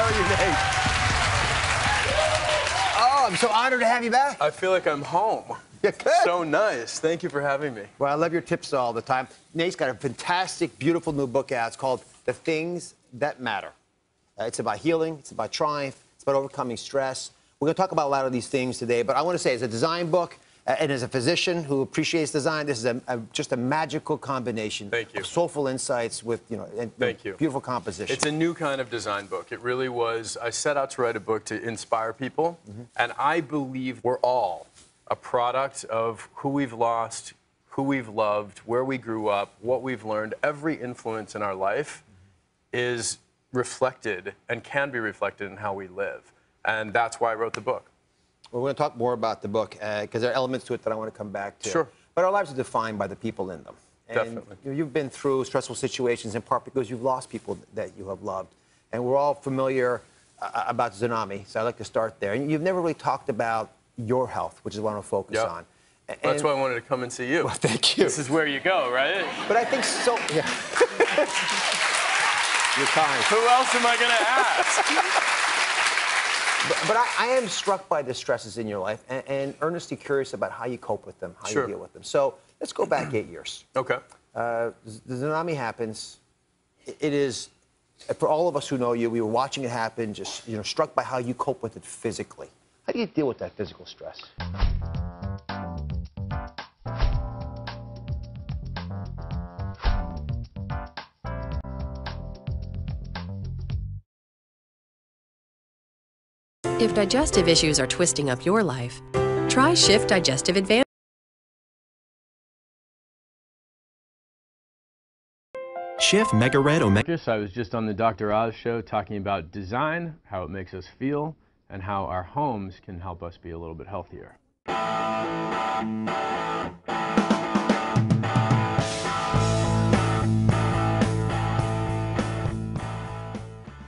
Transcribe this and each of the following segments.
How are you, Nate? Oh, I'm so honored to have you back. I feel like I'm home. Yeah, good. So nice. Thank you for having me. Well, I love your tips all the time. Nate's got a fantastic, beautiful new book out. It's called The Things That Matter. It's about healing. It's about triumph. It's about overcoming stress. We're going to talk about a lot of these things today, but I want to say, as a design book, and as a physician who appreciates design, this is just a magical combination. Thank you. Of soulful insights with, Thank you. Beautiful composition. It's a new kind of design book. It really was. I set out to write a book to inspire people, and I believe we're all a product of who we've lost, who we've loved, where we grew up, what we've learned. Every influence in our life is reflected and can be reflected in how we live. And that's why I wrote the book. Well, we're going to talk more about the book because there are elements to it that I want to come back to. Sure. But our lives are defined by the people in them. And Definitely. You've been through stressful situations in part because you've lost people that you have loved. And we're all familiar about tsunami, so I'd like to start there. And you've never really talked about your health, which is what I want to focus on. And that's why I wanted to come and see you. Well, thank you. This is where you go, right? But I think so, yeah. You're kind. Who else am I going to ask? But I am struck by the stresses in your life and earnestly curious about how you cope with them, how you deal with them. So let's go back 8 years. Okay. The tsunami happens. It is, for all of us who know you, we were watching it happen, just struck by how you cope with it physically. How do you deal with that physical stress? If digestive issues are twisting up your life, try Shift Digestive Advantage. Shift Mega Red Omega. I was just on the Dr. Oz show talking about design, how it makes us feel, and how our homes can help us be a little bit healthier.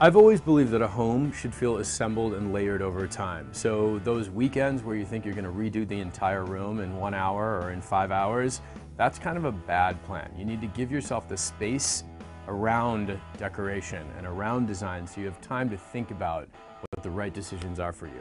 I've always believed that a home should feel assembled and layered over time. So those weekends where you think you're going to redo the entire room in 1 hour or in 5 hours, that's kind of a bad plan. You need to give yourself the space around decoration and around design so you have time to think about what the right decisions are for you.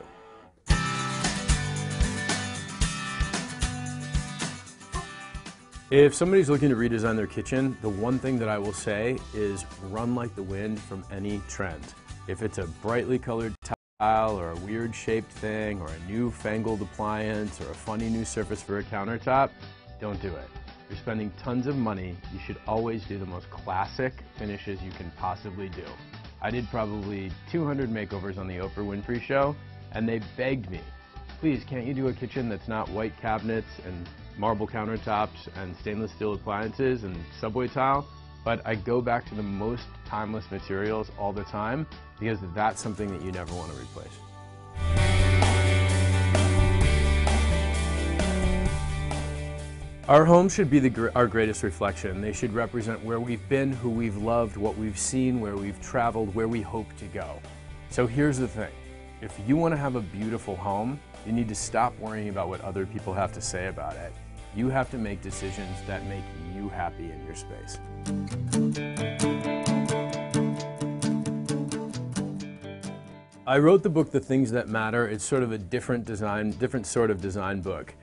If somebody's looking to redesign their kitchen, the one thing that I will say is run like the wind from any trend. If it's a brightly colored tile or a weird shaped thing or a new fangled appliance or a funny new surface for a countertop, don't do it. You're spending tons of money. You should always do the most classic finishes you can possibly do. I did probably 200 makeovers on the Oprah Winfrey Show, and they begged me, please, can't you do a kitchen that's not white cabinets and marble countertops and stainless steel appliances and subway tile? But I go back to the most timeless materials all the time because that's something that you never want to replace. Our homes should be our greatest reflection. They should represent where we've been, who we've loved, what we've seen, where we've traveled, where we hope to go. So here's the thing. If you want to have a beautiful home, you need to stop worrying about what other people have to say about it. You have to make decisions that make you happy in your space. I wrote the book, The Things That Matter. It's sort of a different sort of design book.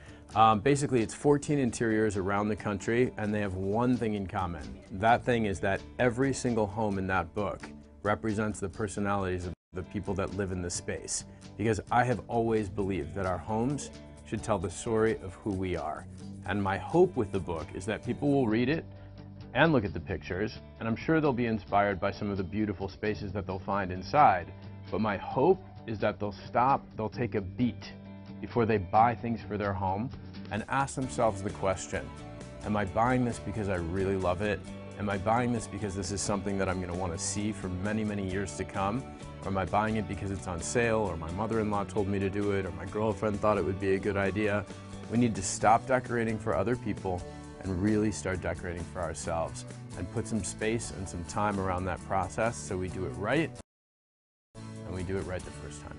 Basically, it's 14 interiors around the country, and they have one thing in common. That thing is that every single home in that book represents the personalities of the people that live in the space. Because I have always believed that our homes should tell the story of who we are. And my hope with the book is that people will read it and look at the pictures, and I'm sure they'll be inspired by some of the beautiful spaces that they'll find inside. But my hope is that they'll take a beat before they buy things for their home and ask themselves the question, am I buying this because I really love it? Am I buying this because this is something that I'm going to want to see for many, many years to come? Or am I buying it because it's on sale, or my mother-in-law told me to do it, or my girlfriend thought it would be a good idea? We need to stop decorating for other people and really start decorating for ourselves and put some space and some time around that process so we do it right, and we do it right the first time.